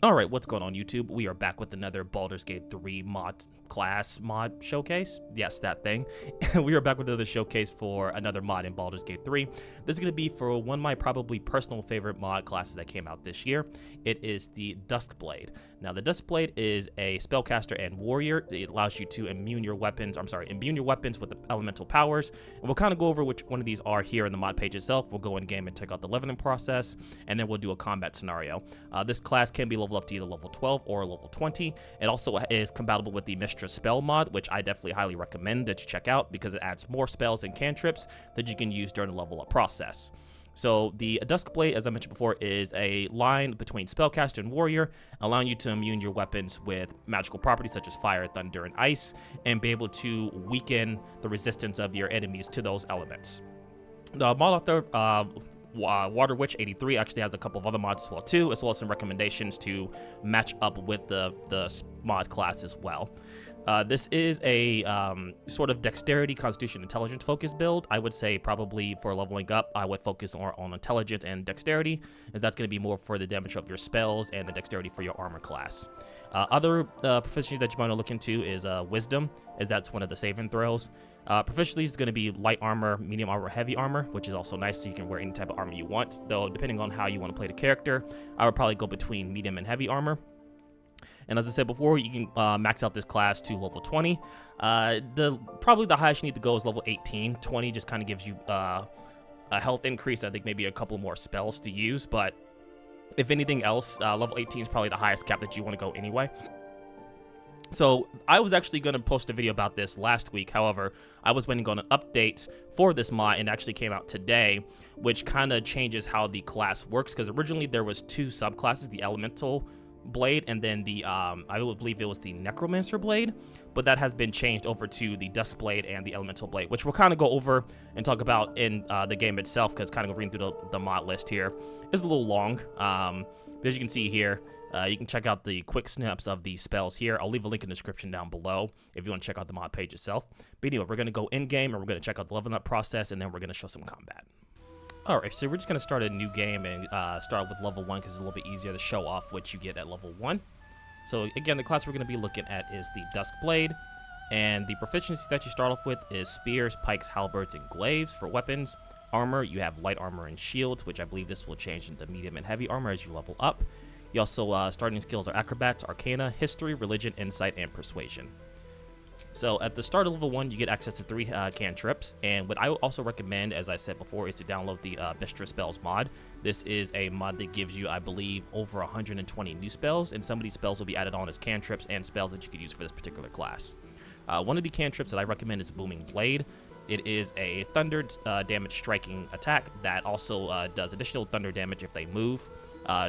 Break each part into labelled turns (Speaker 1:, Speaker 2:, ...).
Speaker 1: Alright, what's going on YouTube? We are back with another Baldur's Gate 3 mod showcase. Yes, that thing. We are back with another showcase for another mod in Baldur's Gate 3. This is going to be for one of my probably personal favorite mod classes that came out this year. It is the Duskblade. Now, the Duskblade is a spellcaster and warrior. It allows you to imbue your weapons with the elemental powers. And we'll kind of go over which one of these are here in the mod page itself. We'll go in game and check out the leveling process, and then we'll do a combat scenario. This class can be leveled up to either level 12 or level 20. It also is compatible with the Mistress spell mod, which I definitely highly recommend that you check out because it adds more spells and cantrips that you can use during the level up process. So the Duskblade, as I mentioned before, is a line between spellcaster and warrior, allowing you to immune your weapons with magical properties such as fire, thunder, and ice, and be able to weaken the resistance of your enemies to those elements. The mod author, Water Witch 83, actually has a couple of other mods as well too, as well as some recommendations to match up with the mod class as well. This is a sort of dexterity, constitution, intelligence focused build. I would say probably for leveling up, I would focus more on intelligence and dexterity, as that's going to be more for the damage of your spells and the dexterity for your armor class. Other proficiencies that you might want to look into is wisdom, as that's one of the saving throws. Proficiency is going to be light armor, medium armor, heavy armor, which is also nice, so you can wear any type of armor you want. Though, depending on how you want to play the character, I would probably go between medium and heavy armor. And as I said before, you can max out this class to level 20. Probably the highest you need to go is level 18. 20 just kind of gives you a health increase. I think maybe a couple more spells to use, but if anything else, level 18 is probably the highest cap that you want to go anyway. So I was actually going to post a video about this last week. However, I was waiting on an update for this mod, and it actually came out today, which kind of changes how the class works, because originally there was two subclasses, the Elemental Blade and then the I would believe it was the Necromancer Blade, but that has been changed over to the Duskblade and the Elemental Blade, which we'll kind of go over and talk about in the game itself, because kind of reading through the mod list here is a little long. But as you can see here, you can check out the quick snaps of the spells here. I'll leave a link in the description down below if you want to check out the mod page itself. But anyway, we're going to go in game and we're going to check out the leveling up process, and then we're going to show some combat. Alright, so we're just going to start a new game and start with level 1 because it's a little bit easier to show off what you get at level 1. So again, the class we're going to be looking at is the Duskblade, and the proficiency that you start off with is spears, pikes, halberds, and glaives for weapons. Armor, you have light armor and shields, which I believe this will change into medium and heavy armor as you level up. You also, starting skills are acrobats, arcana, history, religion, insight, and persuasion. So at the start of level 1, you get access to 3 cantrips, and what I also recommend, as I said before, is to download the Mistress Spells mod. This is a mod that gives you, I believe, over 120 new spells, and some of these spells will be added on as cantrips and spells that you could use for this particular class. One of the cantrips that I recommend is Booming Blade. It is a thunder damage striking attack that also does additional thunder damage if they move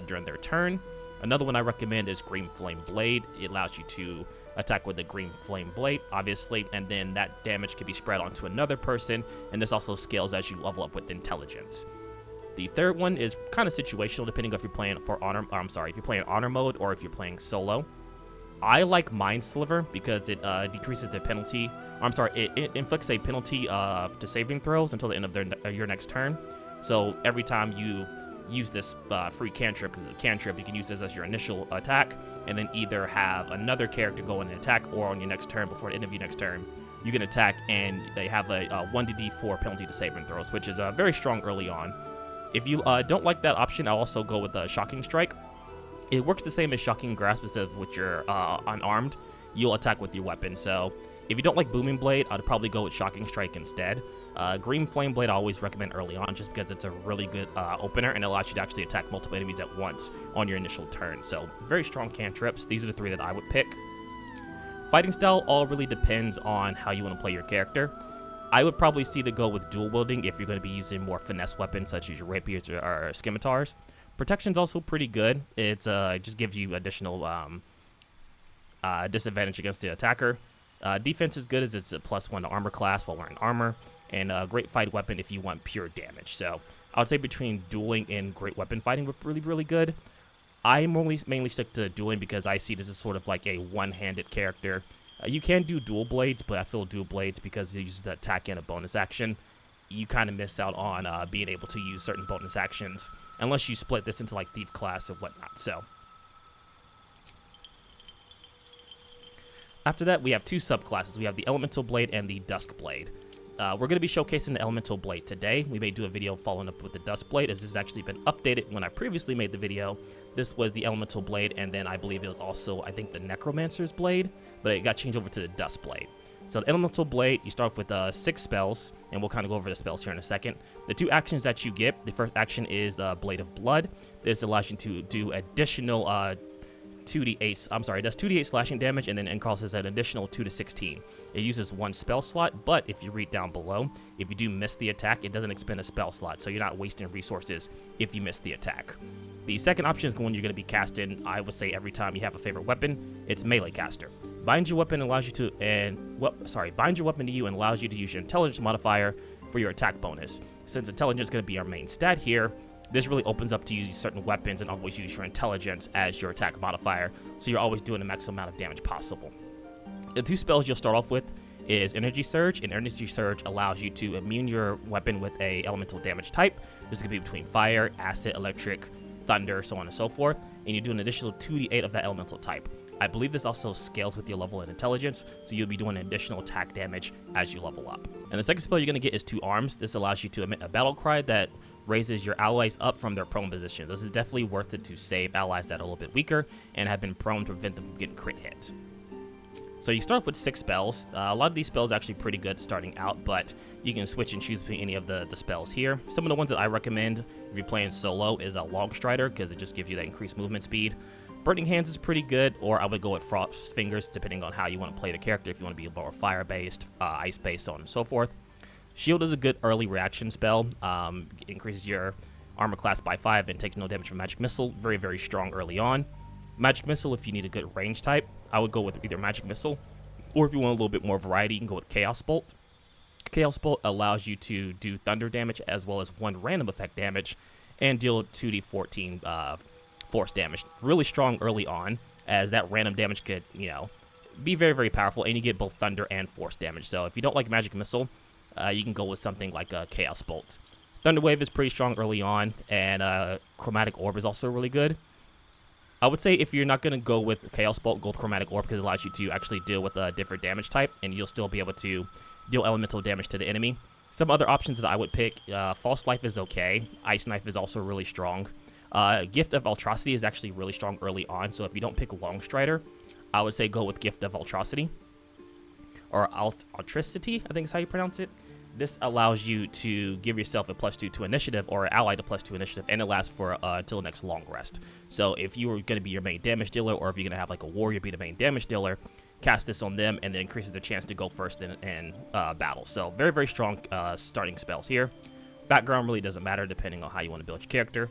Speaker 1: during their turn. Another one I recommend is Green Flame Blade. It allows you to attack with the Green Flame Blade, obviously, and then that damage can be spread onto another person, and this also scales as you level up with intelligence. The third one is kind of situational, depending if you're playing if you're playing honor mode or if you're playing solo. I like Mind Sliver because it decreases the penalty. It inflicts a penalty to saving throws until the end of your next turn. So every time you use this free cantrip, because it's a cantrip, you can use this as your initial attack, and then either have another character go in and attack, or on your next turn, before the end of your next turn, you can attack, and they have a 1d4 penalty to saving throws, which is very strong early on. If you don't like that option, I'll also go with Shocking Strike. It works the same as Shocking Grasp, instead of with your unarmed, you'll attack with your weapon. So if you don't like Booming Blade, I'd probably go with Shocking Strike instead. Green Flame Blade I always recommend early on, just because it's a really good opener, and it allows you to actually attack multiple enemies at once on your initial turn. So very strong cantrips. These are the 3 that I would pick. Fighting style all really depends on how you want to play your character. I would probably see the go with dual wielding if you're going to be using more finesse weapons such as your rapiers or scimitars. Protection's also pretty good. It just gives you additional disadvantage against the attacker. Defense is good as it's a +1 to armor class while wearing armor, and a great fight weapon if you want pure damage. So I would say between dueling and great weapon fighting would really, really good. I mainly stick to dueling because I see this as sort of like a one-handed character. You can do dual blades, but I feel dual blades, because it uses the attack and a bonus action, you kind of miss out on being able to use certain bonus actions unless you split this into like thief class or whatnot. So After that, we have two subclasses. We have the Elemental Blade and the Duskblade. We're going to be showcasing the Elemental Blade today. We may do a video following up with the Duskblade, as this has actually been updated when I previously made the video. This was the Elemental Blade, and then I believe it was also, I think, the Necromancer's Blade, but it got changed over to the Duskblade. So the Elemental Blade, you start off with 6 spells, and we'll kind of go over the spells here in a second. The 2 actions that you get, the first action is Blade of Blood. This allows you to do additional 2d8, it does 2d8 slashing damage, and then increases an additional 2 to 16. It uses 1 spell slot, but if you read down below, if you do miss the attack, it doesn't expend a spell slot, so you're not wasting resources if you miss the attack. The second option is one you're going to be casting, I would say, every time you have a favorite weapon. It's Melee Caster. Bind your weapon allows you to, bind your weapon to you and allows you to use your intelligence modifier for your attack bonus. Since intelligence is going to be our main stat here, this really opens up to use certain weapons and always use your intelligence as your attack modifier, so you're always doing the maximum amount of damage possible. The 2 spells you'll start off with is Energy Surge, and Energy Surge allows you to immune your weapon with a elemental damage type. This could be between fire, acid, electric, thunder, so on and so forth, and you do an additional 2d8 of that elemental type. I believe this also scales with your level in intelligence, so you'll be doing additional attack damage as you level up. And the second spell you're going to get is 2 Arms. This allows you to emit a battle cry that raises your allies up from their prone position. This is definitely worth it to save allies that are a little bit weaker and have been prone to prevent them from getting crit hit. So you start off with 6 spells. A lot of these spells are actually pretty good starting out, but you can switch and choose between any of the spells here. Some of the ones that I recommend if you're playing solo is a Long Strider, because it just gives you that increased movement speed. Burning Hands is pretty good, or I would go with Frost Fingers, depending on how you want to play the character, if you want to be more fire-based, ice-based, so on and so forth. Shield is a good early reaction spell. Increases your armor class by 5 and takes no damage from Magic Missile. Very, very strong early on. Magic Missile, if you need a good range type, I would go with either Magic Missile, or if you want a little bit more variety, you can go with Chaos Bolt. Chaos Bolt allows you to do thunder damage as well as 1 random effect damage and deal 2d14 force damage. Really strong early on, as that random damage could, be very, very powerful, and you get both thunder and force damage. So if you don't like Magic Missile, you can go with something like a Chaos Bolt. Thunder Wave is pretty strong early on, and Chromatic Orb is also really good. I would say if you're not going to go with Chaos Bolt, go with Chromatic Orb, because it allows you to actually deal with a different damage type, and you'll still be able to deal elemental damage to the enemy. Some other options that I would pick, False Life is okay. Ice Knife is also really strong. Gift of Ultrosity is actually really strong early on, so if you don't pick Long Strider, I would say go with Gift of Ultrosity. Or Ultricity, I think is how you pronounce it. This allows you to give yourself a +2 to initiative, or an ally to +2 initiative, and it lasts for until the next long rest. So if you were going to be your main damage dealer, or if you're going to have like a warrior be the main damage dealer, cast this on them, and it increases their chance to go first in battle. So very, very strong starting spells here. Background really doesn't matter depending on how you want to build your character.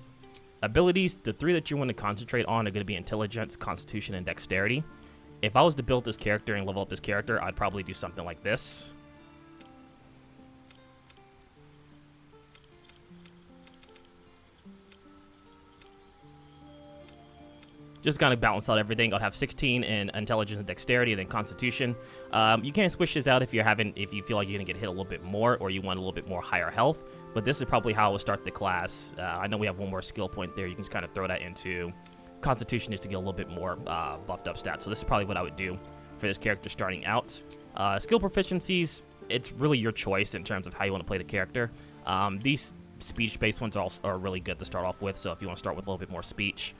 Speaker 1: Abilities, the 3 that you want to concentrate on are going to be Intelligence, Constitution, and Dexterity. If I was to build this character and level up this character, I'd probably do something like this. Just kind of balance out everything. I'll have 16 in Intelligence and Dexterity, and then Constitution. You can switch this out if you feel like you're gonna get hit a little bit more, or you want a little bit more higher health. But this is probably how I would start the class. I know we have 1 more skill point there. You can just kind of throw that into Constitution just to get a little bit more buffed up stats. So this is probably what I would do for this character starting out. Skill proficiencies, it's really your choice in terms of how you want to play the character. These speech-based ones are really good to start off with. So if you want to start with a little bit more speech.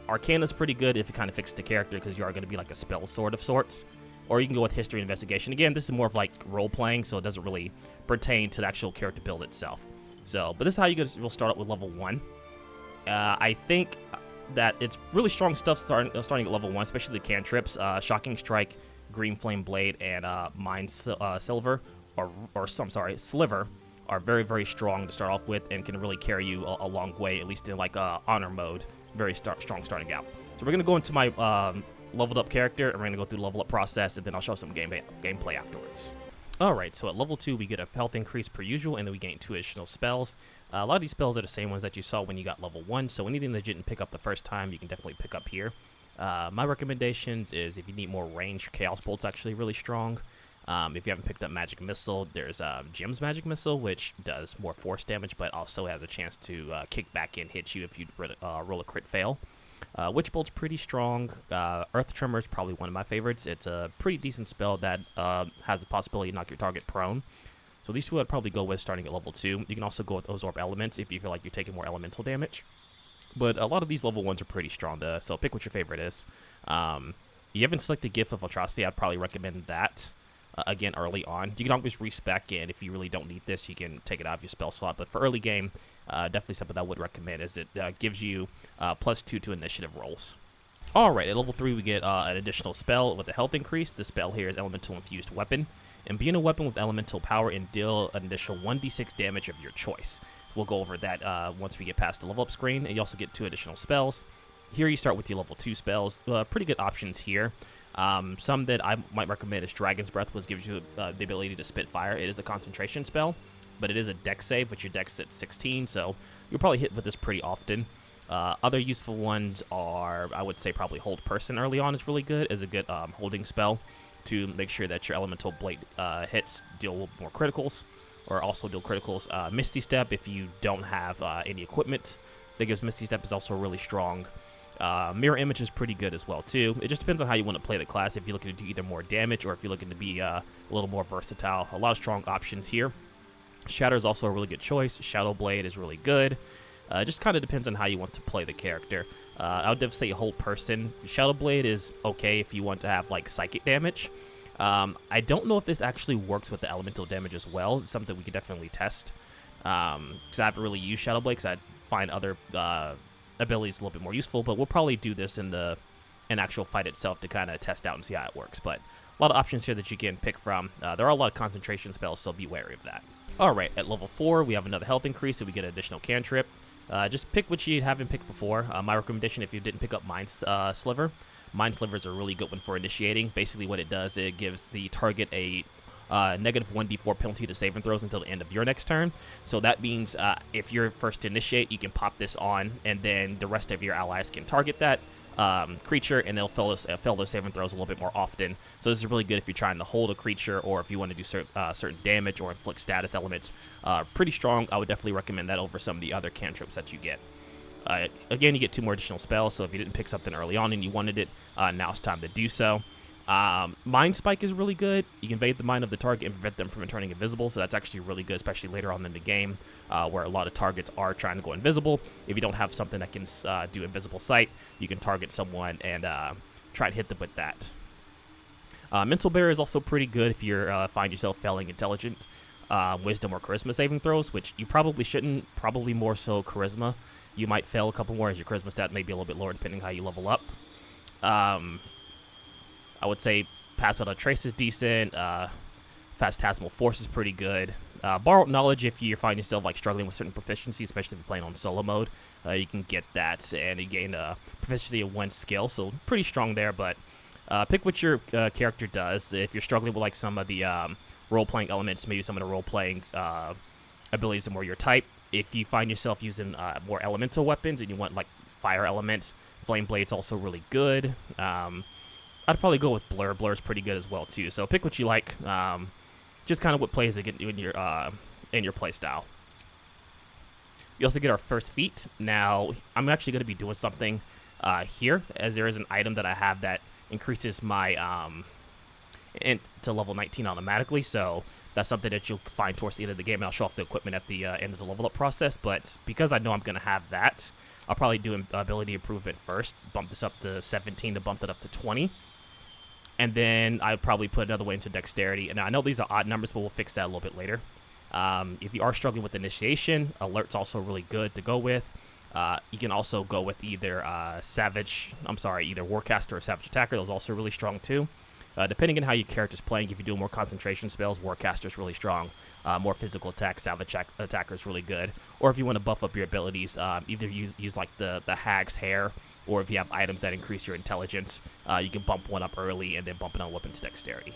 Speaker 1: Arcana is pretty good if it kind of fixes the character, because you are going to be like a spell sword of sorts. Or you can go with History and Investigation. Again, this is more of like role-playing, so it doesn't really pertain to the actual character build itself. So, but this is how you'll start out with level 1. I think that it's really strong stuff starting at level 1, especially the cantrips. Shocking Strike, Green Flame Blade, and Sliver are very, very strong to start off with, and can really carry you a long way, at least in like honor mode. Very strong starting out. So we're going to go into my leveled up character, and we're going to go through the level up process, and then I'll show some gameplay afterwards. Alright, so at level 2 we get a health increase per usual, and then we gain 2 additional spells. A lot of these spells are the same ones that you saw when you got level 1, so anything that you didn't pick up the first time, you can definitely pick up here. My recommendations is if you need more range, Chaos Bolt's actually really strong. If you haven't picked up Magic Missile, there's Jim's Magic Missile, which does more force damage, but also has a chance to kick back and hit you if you roll a crit fail. Witch Bolt's pretty strong. Earth Tremor is probably one of my favorites. It's a pretty decent spell that has the possibility to knock your target prone. So these two I'd probably go with starting at level 2. You can also go with Absorb Elements if you feel like you're taking more elemental damage. But a lot of these level 1s are pretty strong, so pick what your favorite is. You haven't selected Gift of Atrocity, I'd probably recommend that. Again, early on. You can always respec, and if you really don't need this, you can take it out of your spell slot. But for early game, definitely something that I would recommend, as it gives you +2 to initiative rolls. Alright, at level 3 we get an additional spell with a health increase. The spell here is Elemental Infused Weapon. And being a weapon with elemental power and deal an additional 1d6 damage of your choice. So we'll go over that once we get past the level up screen. And you also get 2 additional spells. Here you start with your level 2 spells. Pretty good options here. Some that I might recommend is Dragon's Breath, which gives you the ability to spit fire. It is a concentration spell, but it is a dex save, which your dex at 16, so you'll probably hit with this pretty often. Other useful ones are, I would say, probably Hold Person early on is really good, is a good holding spell to make sure that your Elemental Blade hits deal more criticals, or also deal criticals. Misty Step, if you don't have any equipment that gives Misty Step, is also really strong. Mirror Image is pretty good as well, too. It just depends on how you want to play the class, if you're looking to do either more damage or if you're looking to be a little more versatile. A lot of strong options here. Shatter is also a really good choice. Shadow Blade is really good. It just kind of depends on how you want to play the character. I would say Hold Person. Shadow Blade is okay if you want to have, like, psychic damage. I don't know if this actually works with the elemental damage as well. It's something we could definitely test. Because I haven't really used Shadow Blade, because I find other abilities a little bit more useful, but we'll probably do this in the actual fight itself to kind of test out and see how it works. But a lot of options here that you can pick from. There are a lot of concentration spells, so be wary of that. Alright, at level 4, we have another health increase, so we get an additional cantrip. Just pick what you haven't picked before. My recommendation, if you didn't pick up Mind Sliver, Mind Sliver is a really good one for initiating. Basically what it does, it gives the target a negative 1d4 penalty to saving throws until the end of your next turn. So that means if you're first to initiate, you can pop this on, and then the rest of your allies can target that creature, and they'll fail those saving throws a little bit more often. So this is really good if you're trying to hold a creature, or if you want to do certain damage or inflict status elements. Pretty strong. I would definitely recommend that over some of the other cantrips that you get. Again, you get 2 more additional spells, so if you didn't pick something early on and you wanted it, now it's time to do so. Mind Spike is really good. You can evade the mind of the target and prevent them from turning invisible, so that's actually really good, especially later on in the game, where a lot of targets are trying to go invisible. If you don't have something that can do invisible sight, you can target someone and try and hit them with that. Mental Barrier is also pretty good if you find yourself failing intelligent, wisdom, or charisma saving throws, which you probably shouldn't, probably more so charisma. You might fail a couple more, as your charisma stat may be a little bit lower depending on how you level up. I would say Pass Without Trace is decent. Phantasmal Force is pretty good. Borrowed Knowledge, if you find yourself like struggling with certain proficiency, especially if you're playing on solo mode, you can get that, and you gain proficiency of 1 skill, so pretty strong there. But pick what your character does. If you're struggling with like some of the role-playing elements, maybe some of the role-playing abilities are more your type. If you find yourself using more elemental weapons and you want like fire element, Flame Blade's also really good. I'd probably go with Blur. Blur's pretty good as well too. So pick what you like. Just kind of what plays in your play style. You also get our first feat. Now I'm actually going to be doing something here, as there is an item that I have that increases my to level 19 automatically. So that's something that you'll find towards the end of the game, and I'll show off the equipment at the end of the level up process. But because I know I'm going to have that, I'll probably do ability improvement first. Bump this up to 17 to bump it up to 20. And then I'd probably put another way into dexterity. And I know these are odd numbers, but we'll fix that a little bit later. If you are struggling with initiation, alert's also really good to go with. You can also go with either either Warcaster or Savage Attacker. Those are also really strong too. Depending on how your character's playing, if you do more concentration spells, Warcaster's really strong. More physical attack, Savage Attacker is really good. Or if you want to buff up your abilities, either you use like the Hag's Hair, or if you have items that increase your intelligence, you can bump one up early and then bump it on weapons dexterity.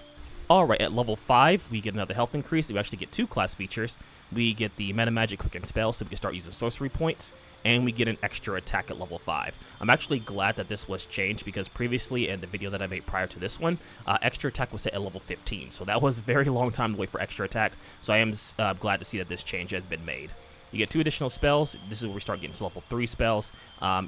Speaker 1: Alright, at level 5, we get another health increase. We actually get 2 class features. We get the Meta Magic Quicken Spell, so we can start using sorcery points, and we get an extra attack at level 5. I'm actually glad that this was changed, because previously in the video that I made prior to this one, extra attack was set at level 15, so that was a very long time to wait for extra attack, so I am glad to see that this change has been made. You get 2 additional spells. This is where we start getting to level 3 spells.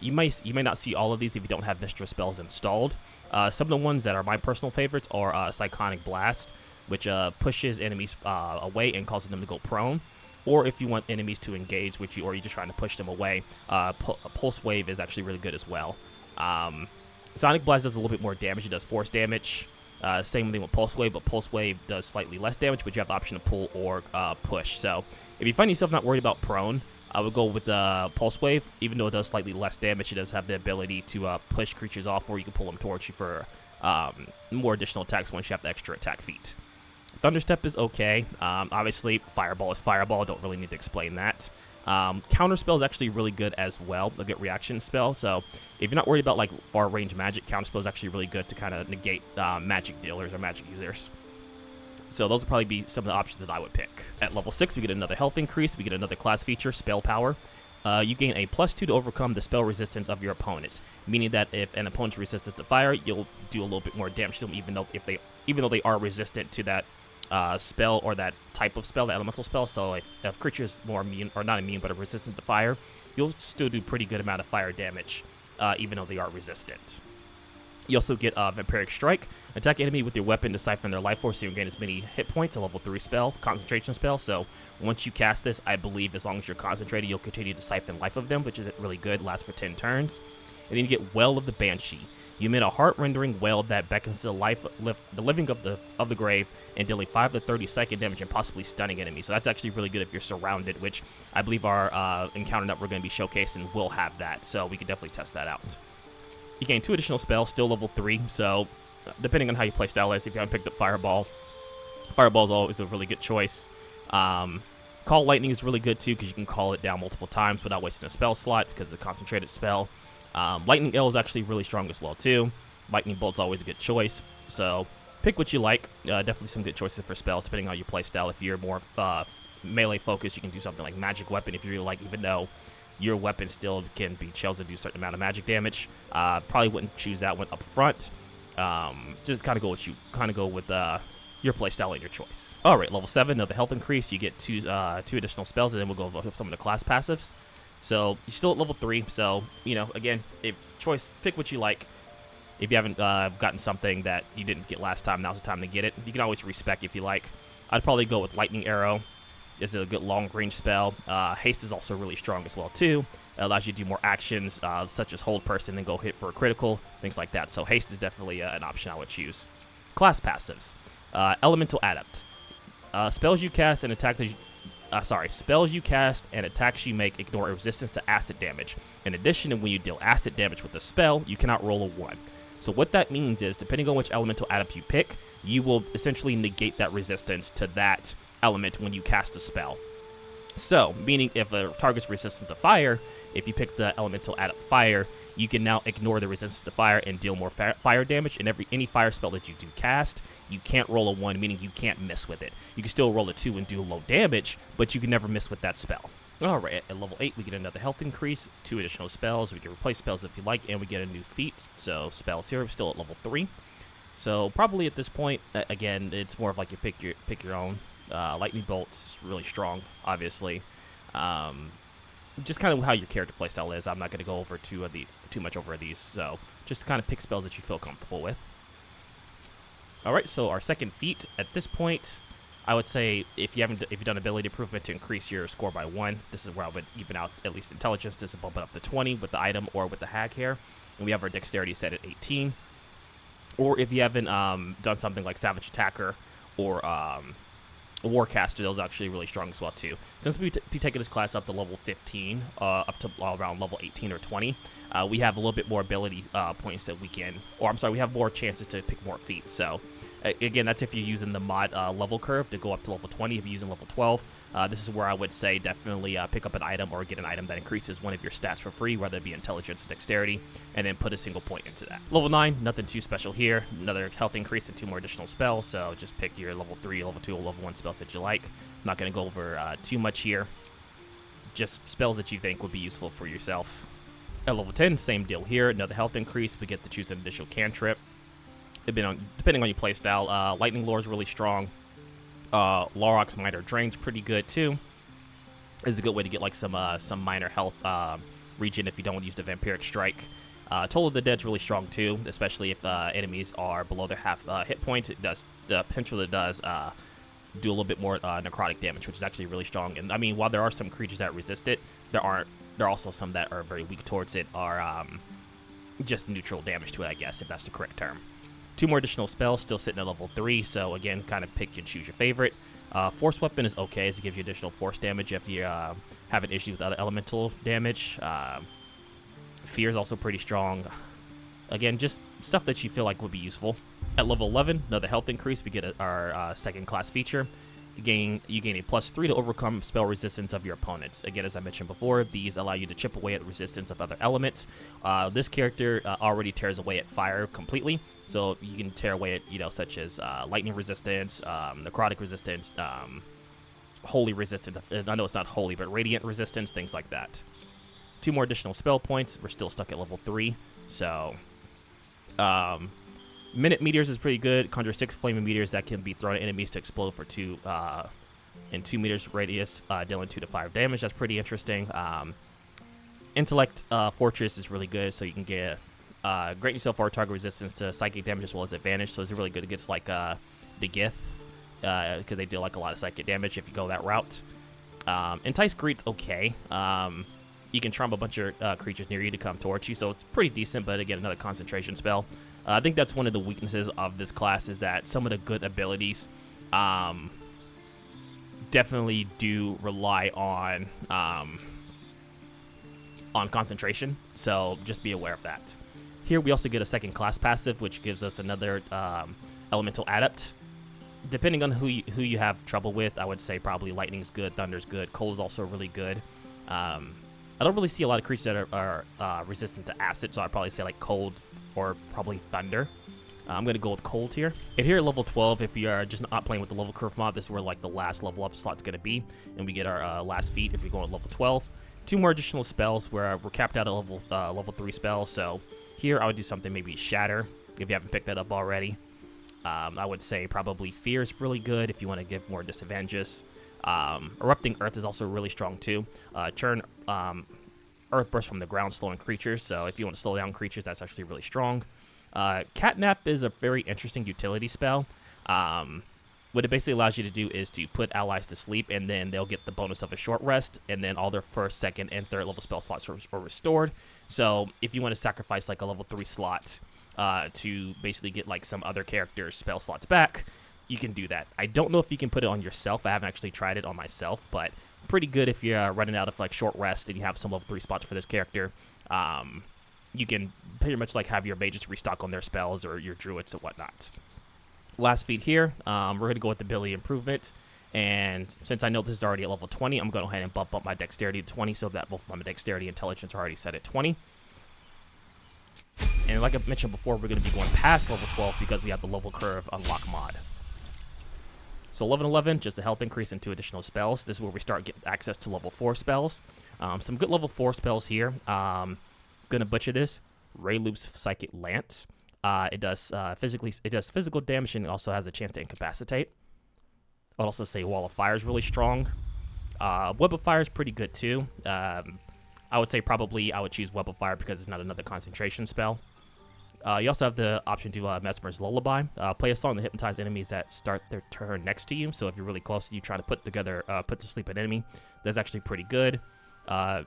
Speaker 1: You may not see all of these if you don't have Mistress spells installed. Some of the ones that are my personal favorites are Psychonic Blast, which pushes enemies away and causes them to go prone. Or if you want enemies to engage with you, or you're just trying to push them away, Pulse Wave is actually really good as well. Sonic Blast does a little bit more damage. It does force damage. Same thing with Pulse Wave, but Pulse Wave does slightly less damage, but you have the option to pull or push. So if you find yourself not worried about prone, I would go with Pulse Wave. Even though it does slightly less damage, it does have the ability to push creatures off, or you can pull them towards you for more additional attacks once you have the extra attack feat. Thunderstep is okay. Obviously, Fireball is Fireball. Don't really need to explain that. Counterspell is actually really good as well, a good reaction spell. So if you're not worried about like far range magic, Counterspell is actually really good to kind of negate magic dealers or magic users. So those would probably be some of the options that I would pick. At level 6, we get another health increase. We get another class feature, Spell Power. You gain a +2 to overcome the spell resistance of your opponents, meaning that if an opponent's resistant to fire, you'll do a little bit more damage to them, even though they are resistant to that spell or that type of spell, the elemental spell. So if creatures more immune, or not immune, but are resistant to fire, you'll still do pretty good amount of fire damage, even though they are resistant. You also get Vampiric Strike. Attack enemy with your weapon to siphon their life force, so you can gain as many hit points. A level 3 spell, concentration spell. So once you cast this, I believe as long as you're concentrated, you'll continue to siphon life of them, which is really good. Lasts for 10 turns. And then you get Well of the Banshee. You emit a heart-rendering wail that beckons to the living of the grave, and dealing 5 to 30 psychic damage and possibly stunning enemies. So that's actually really good if you're surrounded, which I believe our encounter that we're going to be showcasing will have that. So we can definitely test that out. You gain 2 additional spells, still level 3. So depending on how you play style is, if you haven't picked up Fireball, Fireball is always a really good choice. Call Lightning is really good too, because you can call it down multiple times without wasting a spell slot because it's a concentrated spell. Lightning Arrow is actually really strong as well too. Lightning Bolt's always a good choice. So pick what you like. Definitely some good choices for spells depending on your playstyle. If you're more melee focused, you can do something like Magic Weapon. If you're like, even though your weapon still can be chosen to do a certain amount of magic damage, probably wouldn't choose that one up front. Just kind of go with your playstyle and your choice. All right, level 7, another health increase. You get two additional spells, and then we'll go over some of the class passives. So you're still at level 3. So again, if choice, pick what you like. If you haven't gotten something that you didn't get last time, now's the time to get it. You can always respec if you like. I'd probably go with Lightning Arrow. This is a good long-range spell. Haste is also really strong as well, too. It allows you to do more actions, such as hold person, then go hit for a critical, things like that. So Haste is definitely an option I would choose. Class passives. Elemental Adept. Spells you cast and attacks you make ignore resistance to acid damage. In addition, when you deal acid damage with the spell, you cannot roll a 1. So what that means is, depending on which Elemental Adept you pick, you will essentially negate that resistance to that element when you cast a spell. So, meaning if a target's resistant to fire, if you pick the Elemental Adept Fire, you can now ignore the resistance to fire and deal more fire damage. And any fire spell that you do cast, you can't roll a 1, meaning you can't miss with it. You can still roll a 2 and do low damage, but you can never miss with that spell. Alright, at level 8, we get another health increase, 2 additional spells. We can replace spells if you like, and we get a new feat. So, spells here, still at level 3. So, probably at this point, again, it's more of like you pick your own. Lightning Bolt's really strong, obviously. Just kind of how your character playstyle is. I'm not going to go over too much over these, so just kind of pick spells that you feel comfortable with. Alright, so our second feat, at this point, I would say if you've done ability improvement to increase your score by 1, this is where I would even out at least intelligence. This will bump it up to 20 with the item or with the hag here. And we have our dexterity set at 18. Or if you haven't done something like Savage Attacker or Warcaster, those are actually really strong as well too. Since we taking this class up to level 15, up to around level 18 or 20, we have a little bit more ability points that we can, we have more chances to pick more feats. So again, that's if you're using the mod level curve to go up to level 20. If you're using level 12, this is where I would say definitely pick up an item or get an item that increases one of your stats for free, whether it be intelligence or dexterity, and then put a single point into that. Level 9, nothing too special here. Another health increase and 2 more additional spells, so just pick your level 3, level 2, or level 1 spells that you like. I'm not going to go over too much here. Just spells that you think would be useful for yourself. At level 10, same deal here. Another health increase. We get to choose an additional cantrip. Depending on your playstyle, Lightning Lore is really strong. Larok's Minor Drain's pretty good too. is a good way to get like some minor health regen if you don't want to use the Vampiric Strike. Toll of the Dead's really strong too, especially if enemies are below their half hit points. It does the potential that does do a little bit more necrotic damage, which is actually really strong. And I mean, while there are some creatures that resist it, there are also some that are very weak towards it, are just neutral damage to it, I guess, if that's the correct term. 2 more additional spells, still sitting at level 3, so again, kind of pick and choose your favorite. Force Weapon is okay, as it gives you additional force damage if you have an issue with other elemental damage. Fear is also pretty strong. Again, just stuff that you feel like would be useful. At level 11, another health increase, we get our second class feature. You gain a +3 to overcome spell resistance of your opponents. Again, as I mentioned before, these allow you to chip away at the resistance of other elements. This character already tears away at fire completely, so you can tear away at, such as lightning resistance, necrotic resistance, holy resistance. I know it's not holy, but radiant resistance, things like that. 2 more additional spell points. We're still stuck at level 3, so Minute Meteors is pretty good. Conjure 6 flaming meteors that can be thrown at enemies to explode for 2 meters radius, dealing 2 to 5 damage. That's pretty interesting. Intellect Fortress is really good, so you can get grant yourself our target resistance to psychic damage as well as advantage. So it's really good against like the Gith, because they deal like a lot of psychic damage if you go that route. Entice Greed's okay. You can charm a bunch of creatures near you to come towards you, so it's pretty decent. But again, another concentration spell. I think that's one of the weaknesses of this class, is that some of the good abilities definitely do rely on concentration, so just be aware of that. Here we also get a second class passive, which gives us another elemental adept. Depending on who you have trouble with, I would say probably lightning's good, thunder's good, cold is also really good. I don't really see a lot of creatures that are resistant to acid, so I'd probably say like cold or probably thunder. I'm going to go with cold here. And here at level 12, if you are just not playing with the level curve mod, this is where like the last level up slot's going to be. And we get our last feat if you're going at level 12. 2 more additional spells where we're capped out at level 3 spells. So here I would do something maybe Shatter if you haven't picked that up already. I would say probably Fear is really good if you want to give more disadvantages. Erupting Earth is also really strong too. Churn Earth Burst from the ground, slowing creatures. So if you want to slow down creatures, that's actually really strong. Catnap is a very interesting utility spell. What it basically allows you to do is to put allies to sleep, and then they'll get the bonus of a short rest, and then all their first, second, and third level spell slots are restored. So if you want to sacrifice like a level 3 slot to basically get like some other character's spell slots back, you can do that. I don't know if you can put it on yourself. I haven't actually tried it on myself, but pretty good if you're running out of like short rest and you have some level 3 spots for this character. You can pretty much like have your mages restock on their spells or your druids and whatnot. Last feat here, we're going to go with Ability Improvement. And since I know this is already at level 20, I'm going to go ahead and bump up my Dexterity to 20 so that both my Dexterity and Intelligence are already set at 20. And like I mentioned before, we're going to be going past level 12 because we have the level curve unlock mod. So 11, just a health increase and 2 additional spells. This is where we start getting access to level 4 spells. Some good level 4 spells here. Gonna butcher this. Rayloop's Psychic Lance. It does physical damage, and it also has a chance to incapacitate. I'd also say Wall of Fire is really strong. Web of Fire is pretty good too. I would say probably I would choose Web of Fire because it's not another concentration spell. You also have the option to Mesmer's Lullaby. Play a song to hypnotize enemies that start their turn next to you. So if you're really close to you trying to put to sleep an enemy, that's actually pretty good.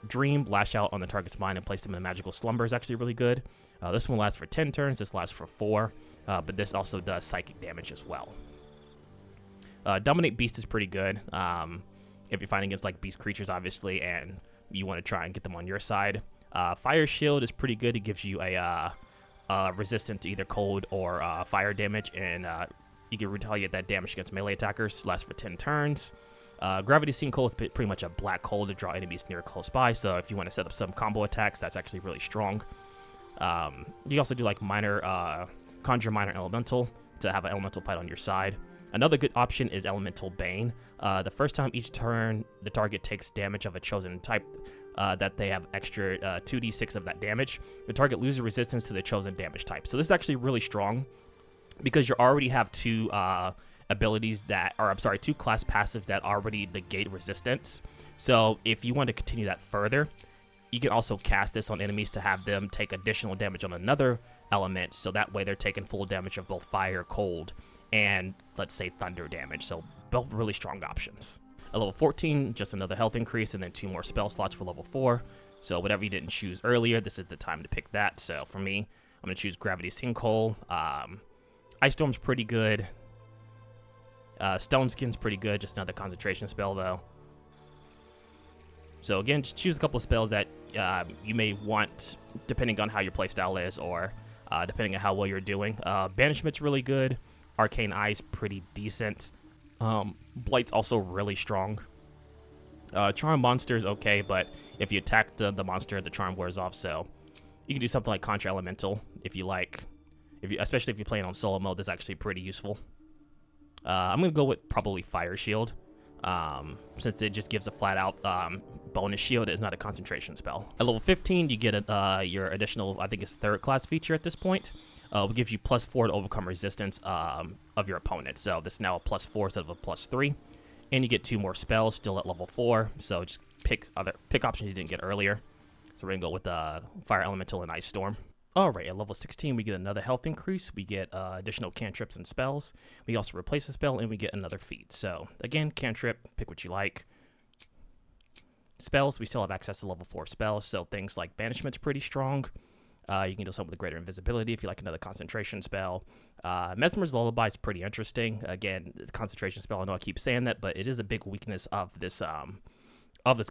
Speaker 1: Dream, lash out on the target's mind and place them in a magical slumber is actually really good. This one lasts for 10 turns. This lasts for 4. But this also does psychic damage as well. Dominate Beast is pretty good. If you're fighting against like beast creatures, obviously, and you want to try and get them on your side. Fire Shield is pretty good. It gives you a resistant to either cold or fire damage, and you can retaliate that damage against melee attackers. Lasts for 10 turns. Gravity Sinkhole is pretty much a black hole to draw enemies near close by, so if you want to set up some combo attacks, that's actually really strong. You also do like Conjure Minor Elemental to have an elemental fight on your side. Another good option is Elemental Bane. The first time each turn the target takes damage of a chosen type that they have extra 2d6 of that damage, the target loses resistance to the chosen damage type. So this is actually really strong because you already have 2 abilities that, or I'm sorry, 2 class passives that already negate resistance. So if you want to continue that further, you can also cast this on enemies to have them take additional damage on another element, so that way they're taking full damage of both fire, cold, and let's say thunder damage. So both really strong options. At level 14, just another health increase, and then 2 more spell slots for level 4. So whatever you didn't choose earlier, this is the time to pick that. So for me, I'm going to choose Gravity Sinkhole. Ice Storm's pretty good. Stone Skin's pretty good, just another concentration spell though. So again, just choose a couple of spells that you may want, depending on how your playstyle is, or depending on how well you're doing. Banishment's really good. Arcane Eye's pretty decent. Blight's also really strong. Charm Monster's okay, but if you attack the monster, the charm wears off, so you can do something like Contra Elemental if you like. Especially if you're playing on solo mode, that's actually pretty useful. I'm going to go with probably Fire Shield, since it just gives a flat-out bonus shield. It's not a concentration spell. At level 15, you get your additional, I think it's 3rd class feature at this point. It gives you +4 to overcome resistance of your opponent. So this is now a +4 instead of a +3. And you get 2 more spells still at level 4. So just pick options you didn't get earlier. So we're going to go with Fire Elemental and Ice Storm. Alright, at level 16, we get another health increase. We get additional cantrips and spells. We also replace a spell, and we get another feat. So, again, cantrip, pick what you like. Spells, we still have access to level 4 spells, so things like Banishment's pretty strong. You can do something with greater invisibility if you like another concentration spell. Mesmer's Lullaby is pretty interesting. Again, it's a concentration spell. I know I keep saying that, but it is a big weakness of this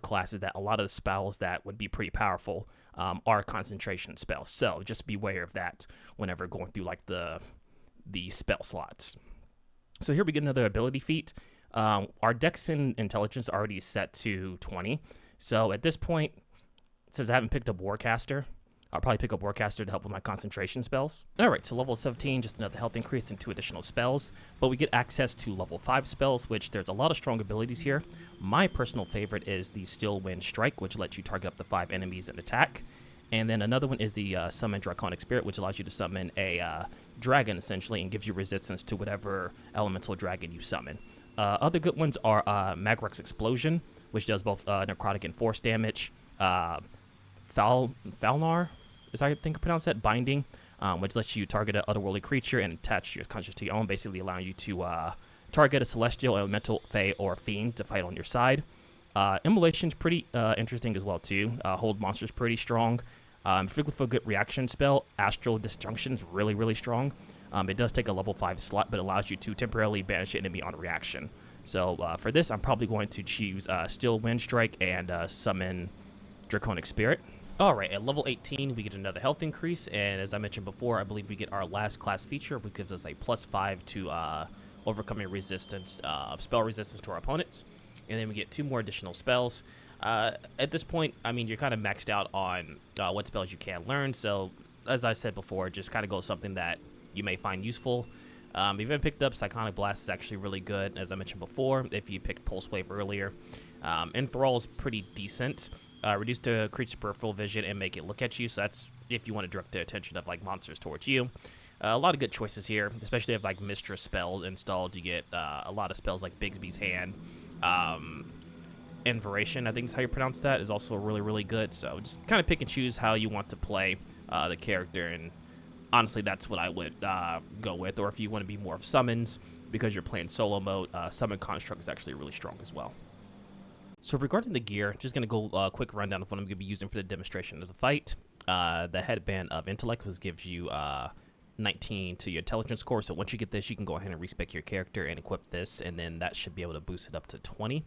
Speaker 1: class, is that a lot of the spells that would be pretty powerful are concentration spells. So just be aware of that whenever going through like the spell slots. So here we get another ability feat. Our Dex and Intelligence are already set to 20. So at this point, since I haven't picked up Warcaster, I'll probably pick up Warcaster to help with my concentration spells. Alright, so level 17, just another health increase and 2 additional spells. But we get access to level 5 spells, which there's a lot of strong abilities here. My personal favorite is the Still Wind Strike, which lets you target up to 5 enemies and attack. And then another one is the Summon Draconic Spirit, which allows you to summon a dragon, essentially, and gives you resistance to whatever elemental dragon you summon. Other good ones are Magrek's Explosion, which does both necrotic and force damage. Falnar, is how I think I pronounce that, Binding, which lets you target an otherworldly creature and attach your conscience to your own, basically allowing you to target a celestial, elemental, fae, or fiend to fight on your side. Immolation's pretty interesting as well too. Hold Monster's pretty strong. If you're looking for a good reaction spell, Astral Disjunction's really, really strong. It does take a level 5 slot, but allows you to temporarily banish an enemy on reaction. So for this, I'm probably going to choose Still Wind Strike and summon Draconic Spirit. Alright, at level 18, we get another health increase, and as I mentioned before, I believe we get our last class feature, which gives us a +5 to overcoming resistance, spell resistance to our opponents. And then we get 2 more additional spells. At this point, I mean, you're kind of maxed out on what spells you can learn, so as I said before, just kind of go something that you may find useful. If you haven't picked up, Psychonic Blast is actually really good, as I mentioned before, if you picked Pulse Wave earlier. Enthrall's pretty decent. Reduce the creature's peripheral vision and make it look at you, so that's if you want to direct the attention of like monsters towards you. A lot of good choices here, especially if like Mistress spell installed. You get a lot of spells like Bigsby's Hand. Invoration, I think is how you pronounce that, is also really, really good. So just kind of pick and choose how you want to play the character, and honestly, that's what I would go with. Or if you want to be more of summons, because you're playing solo mode, Summon Construct is actually really strong as well. So regarding the gear, just going to go a quick rundown of what I'm going to be using for the demonstration of the fight. The Headband of Intellect gives you 19 to your intelligence score, so once you get this, you can go ahead and respec your character and equip this, and then that should be able to boost it up to 20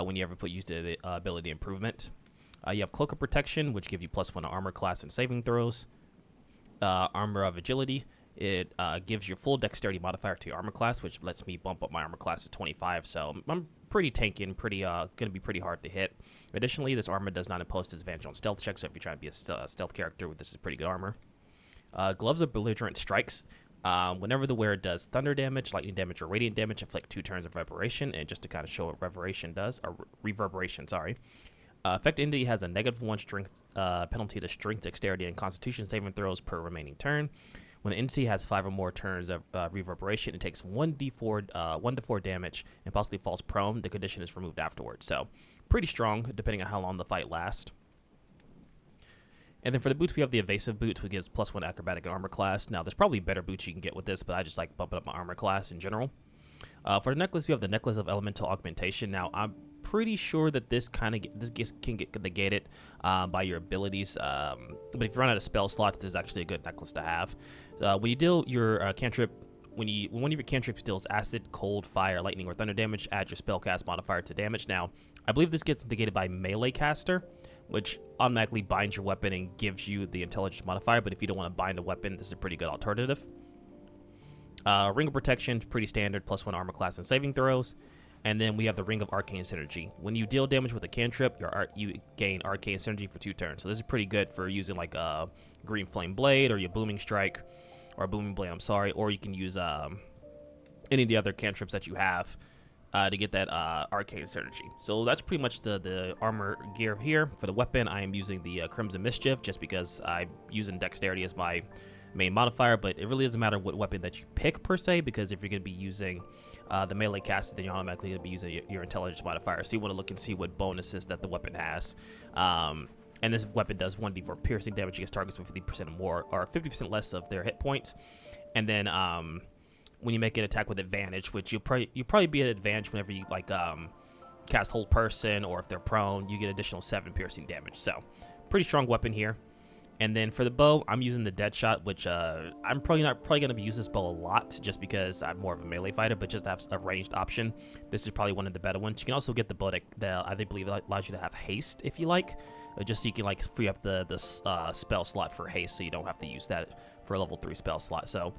Speaker 1: when you ever use the ability improvement. You have Cloak of Protection, which gives you +1 to armor class and saving throws. Armor of Agility, it gives your full dexterity modifier to your armor class, which lets me bump up my armor class to 25, so I'm pretty tanky and pretty gonna be pretty hard to hit. Additionally, this armor does not impose disadvantage on stealth checks, so if you're trying to be a stealth character, this is pretty good armor. Gloves of Belligerent Strikes. Whenever the wearer does thunder damage, lightning damage, or radiant damage, inflict 2 turns of reverberation, and just to kind of show what reverberation, sorry. Effect Entity has a -1 strength penalty to strength, dexterity, and constitution saving throws per remaining turn. When the entity has 5 or more turns of reverberation, it takes 1d4, 1 to 4 damage and possibly falls prone. The condition is removed afterwards. So pretty strong, depending on how long the fight lasts. And then for the boots, we have the evasive boots, which gives +1 acrobatic and armor class. Now, there's probably better boots you can get with this, but I just like bumping up my armor class in general. For the necklace, we have the necklace of elemental augmentation. Now, I'm pretty sure that this can get negated by your abilities, but if you run out of spell slots, this is actually a good necklace to have. When you deal your cantrip, when one of your cantrips deals acid, cold, fire, lightning, or thunder damage, add your spellcast modifier to damage. Now, I believe this gets negated by melee caster, which automatically binds your weapon and gives you the intelligence modifier, but if you don't want to bind a weapon, this is a pretty good alternative. Ring of Protection, pretty standard, +1 armor class and saving throws. And then we have the Ring of Arcane Synergy. When you deal damage with a cantrip, you gain Arcane Synergy for 2 turns. So this is pretty good for using like a Green Flame Blade or your Booming Strike, or Booming Blade, I'm sorry, or you can use any of the other cantrips that you have to get that Arcane Synergy. So that's pretty much the armor gear here. For the weapon, I am using the Crimson Mischief just because I'm using Dexterity as my main modifier, but it really doesn't matter what weapon that you pick per se, because if you're going to be using the melee caster, then you're automatically going to be using your intelligence modifier. So you want to look and see what bonuses that the weapon has. And this weapon does 1d4 piercing damage against targets with 50% more or 50% less of their hit points. And then when you make an attack with advantage, which you'll probably be at advantage whenever you like cast Hold Person, or if they're prone, you get additional 7 piercing damage. So pretty strong weapon here. And then for the bow, I'm using the Deadshot, which I'm probably going to be using this bow a lot just because I'm more of a melee fighter, but just to have a ranged option, this is probably one of the better ones. You can also get the bow that I believe allows you to have haste if you like, just so you can like free up the spell slot for haste, so you don't have to use that for a level 3 spell slot. So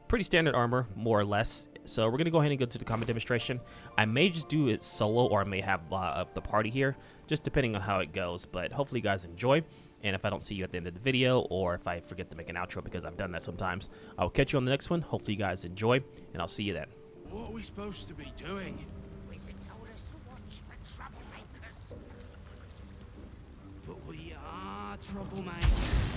Speaker 1: pretty standard armor, more or less. So we're going to go ahead and go to the combat demonstration. I may just do it solo, or I may have the party here, just depending on how it goes, but hopefully you guys enjoy. And if I don't see you at the end of the video, or if I forget to make an outro, because I've done that sometimes, I will catch you on the next one. Hopefully you guys enjoy, and I'll see you then.
Speaker 2: What are we supposed to be doing?
Speaker 3: Wizard told us to watch for troublemakers.
Speaker 2: But we are troublemakers.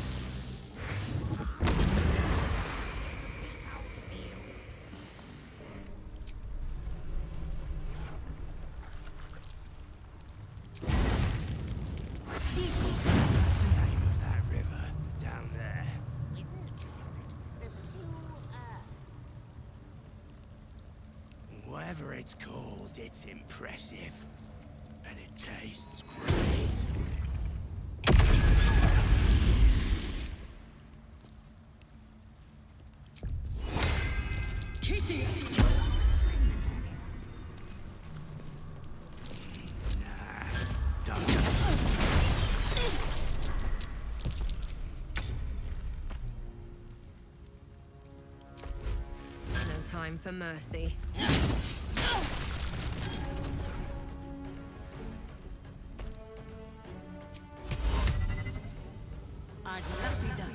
Speaker 2: Whatever it's called, it's impressive. And it tastes great.
Speaker 3: Kitty!
Speaker 2: Nah, don't.
Speaker 3: No time for mercy. I'd love you done.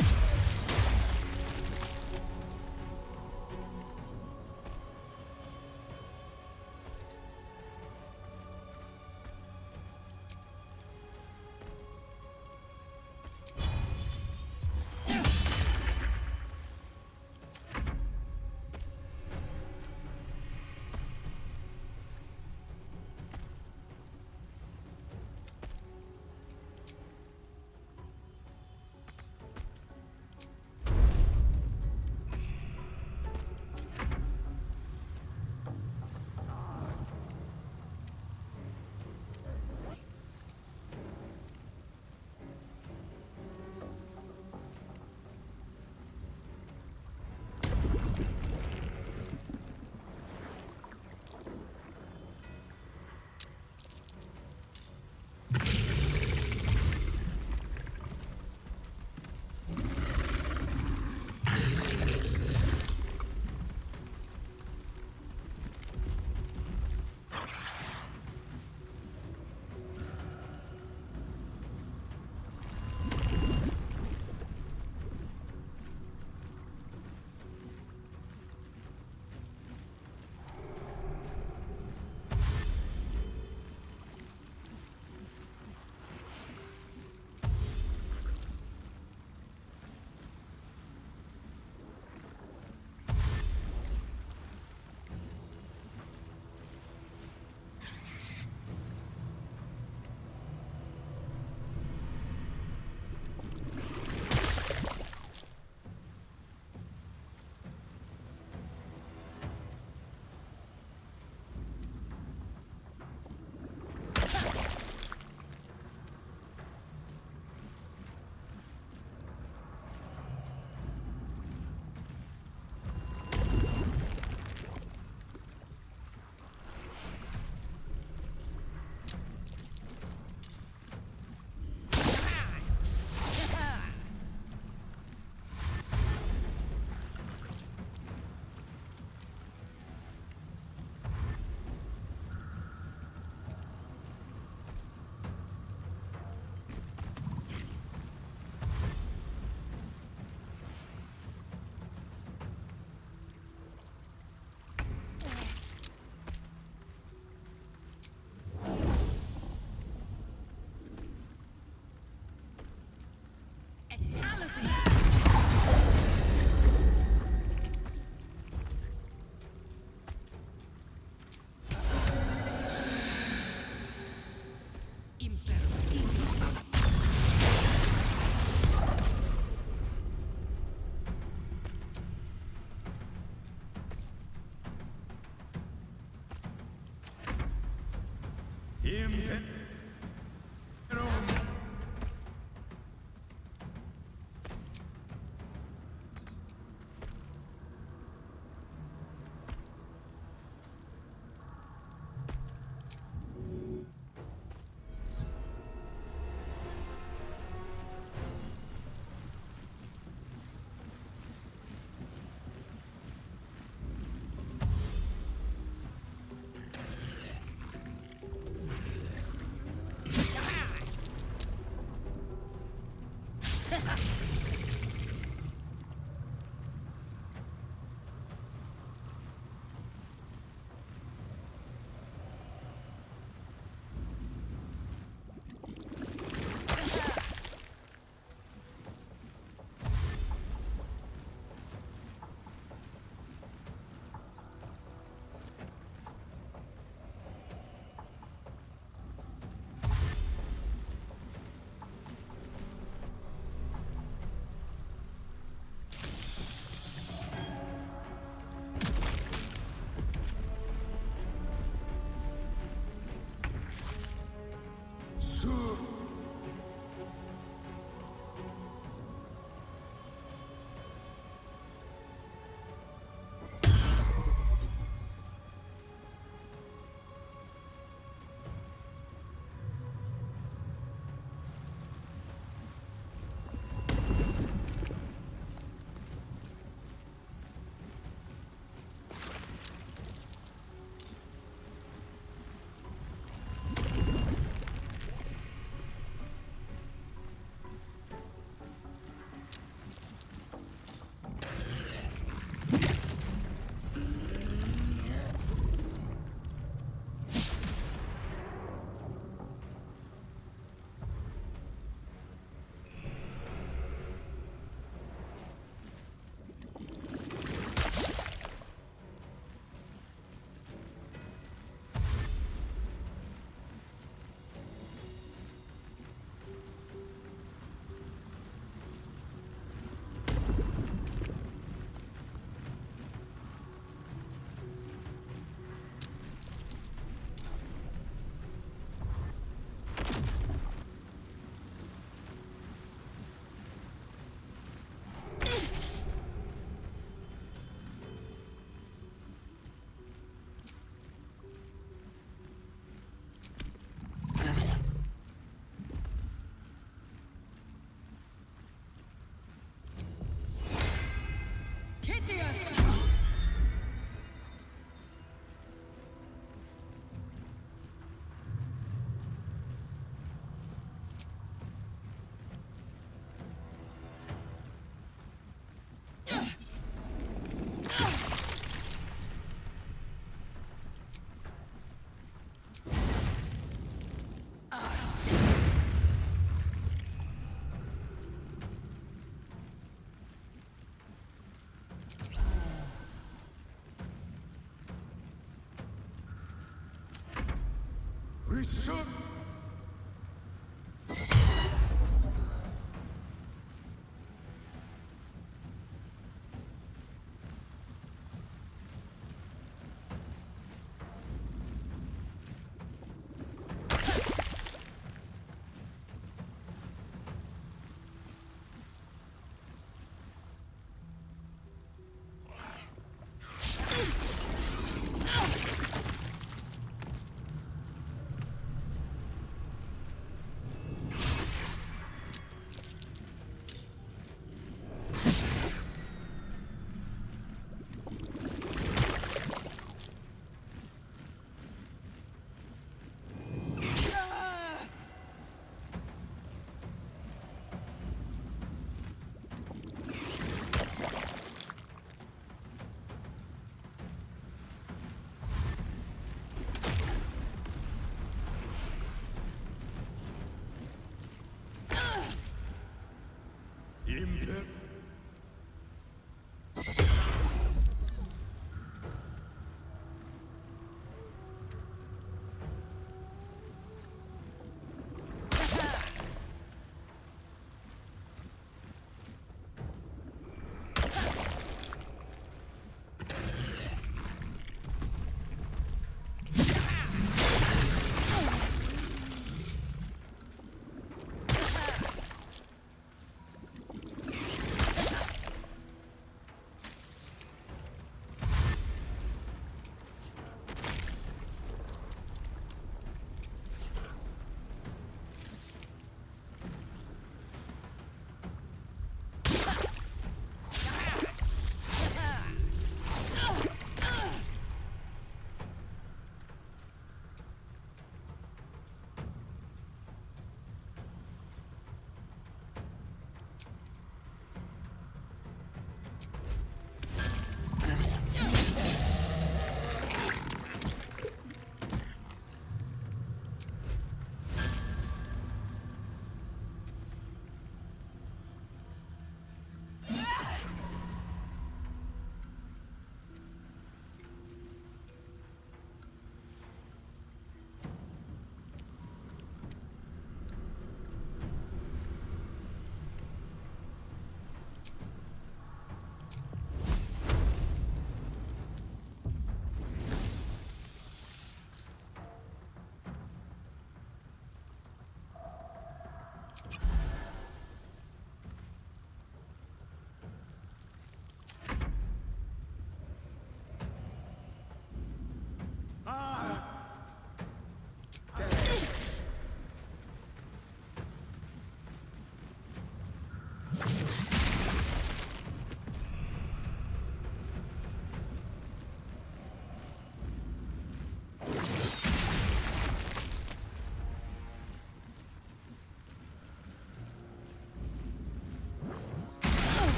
Speaker 2: Listen! Imp.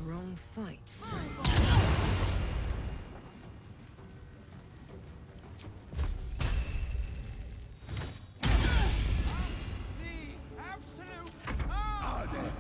Speaker 4: Wrong fight.
Speaker 2: The absolute order!